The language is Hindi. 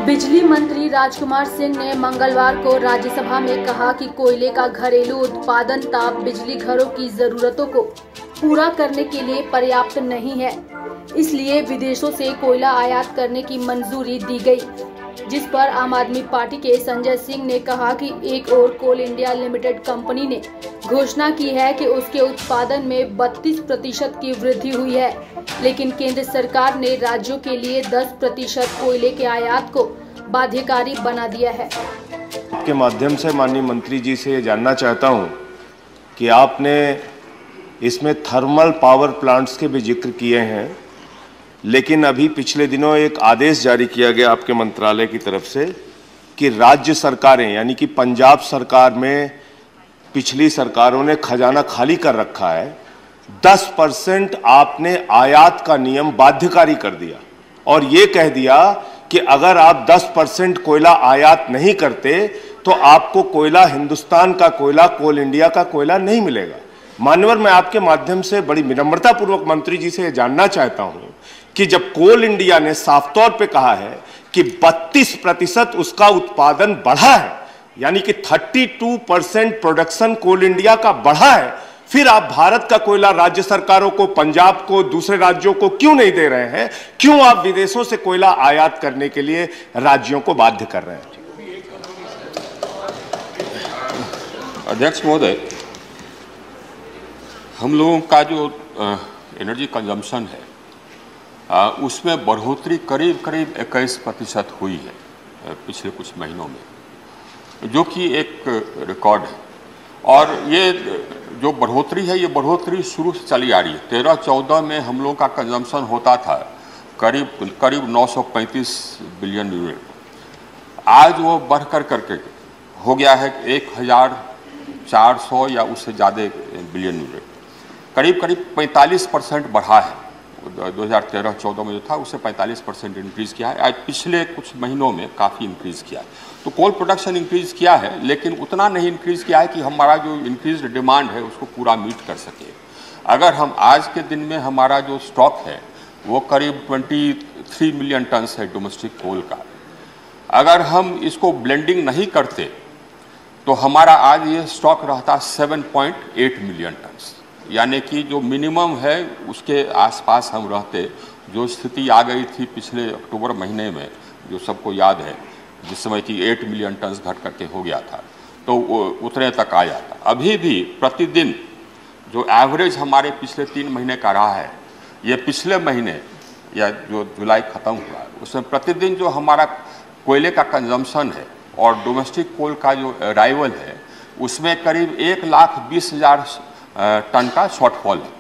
बिजली मंत्री राजकुमार सिंह ने मंगलवार को राज्यसभा में कहा कि कोयले का घरेलू उत्पादन ताप बिजली घरों की जरूरतों को पूरा करने के लिए पर्याप्त नहीं है, इसलिए विदेशों से कोयला आयात करने की मंजूरी दी गई। जिस पर आम आदमी पार्टी के संजय सिंह ने कहा कि एक और कोल इंडिया लिमिटेड कंपनी ने घोषणा की है कि उसके उत्पादन में 32% की वृद्धि हुई है, लेकिन केंद्र सरकार ने राज्यों के लिए 10% कोयले के आयात को बाध्यकारी बना दिया है। के माध्यम से माननीय मंत्री जी से जानना चाहता हूं कि आपने इसमें थर्मल पावर प्लांट्स के भी जिक्र किए हैं, लेकिन अभी पिछले दिनों एक आदेश जारी किया गया आपके मंत्रालय की तरफ से कि राज्य सरकारें यानी कि पंजाब सरकार में पिछली सरकारों ने खजाना खाली कर रखा है। 10% आपने आयात का नियम बाध्यकारी कर दिया और ये कह दिया कि अगर आप 10% कोयला आयात नहीं करते तो आपको कोयला, हिंदुस्तान का कोयला, कोल इंडिया का कोयला नहीं मिलेगा। मान्यवर, मैं आपके माध्यम से बड़ी विनम्रता पूर्वक मंत्री जी से जानना चाहता हूं कि जब कोल इंडिया ने साफ तौर पे कहा है कि 32% उसका उत्पादन बढ़ा है, यानी कि 32% प्रोडक्शन कोल इंडिया का बढ़ा है, फिर आप भारत का कोयला राज्य सरकारों को, पंजाब को, दूसरे राज्यों को क्यों नहीं दे रहे हैं? क्यों आप विदेशों से कोयला आयात करने के लिए राज्यों को बाध्य कर रहे हैं? अध्यक्ष महोदय, हम लोगों का जो एनर्जी कंजम्पशन है उसमें बढ़ोतरी करीब 21% हुई है पिछले कुछ महीनों में, जो कि एक रिकॉर्ड है। और ये जो बढ़ोतरी है, ये बढ़ोतरी शुरू से चली आ रही है। 13-14 में हम लोगों का कंजम्पशन होता था करीब 935 बिलियन यूनिट। आज वो बढ़ करके हो गया है 1400 या उससे ज़्यादा बिलियन यूनिट। करीब 45% बढ़ा है। 2013-14 में जो था उससे 45% इंक्रीज़ किया है। आज पिछले कुछ महीनों में काफ़ी इंक्रीज़ किया है। तो कोल प्रोडक्शन इंक्रीज़ किया है, लेकिन उतना नहीं इंक्रीज़ किया है कि हमारा जो इंक्रीज डिमांड है उसको पूरा मीट कर सके। अगर हम आज के दिन में हमारा जो स्टॉक है वो करीब 23 मिलियन टन है डोमेस्टिक कोल का। अगर हम इसको ब्लेंडिंग नहीं करते तो हमारा आज ये स्टॉक रहता 7.8 मिलियन टन, यानी कि जो मिनिमम है उसके आसपास हम रहते। जो स्थिति आ गई थी पिछले अक्टूबर महीने में, जो सबको याद है, जिस समय कि 8 मिलियन टन घट करके हो गया था, तो उतने तक आ जाता। अभी भी प्रतिदिन जो एवरेज हमारे पिछले 3 महीने का रहा है, ये पिछले महीने या जो जुलाई ख़त्म हुआ उसमें प्रतिदिन जो हमारा कोयले का कंजम्पशन है और डोमेस्टिक कोल का जो अराइवल है उसमें करीब 1,20,000 टन का शॉर्टफॉल है।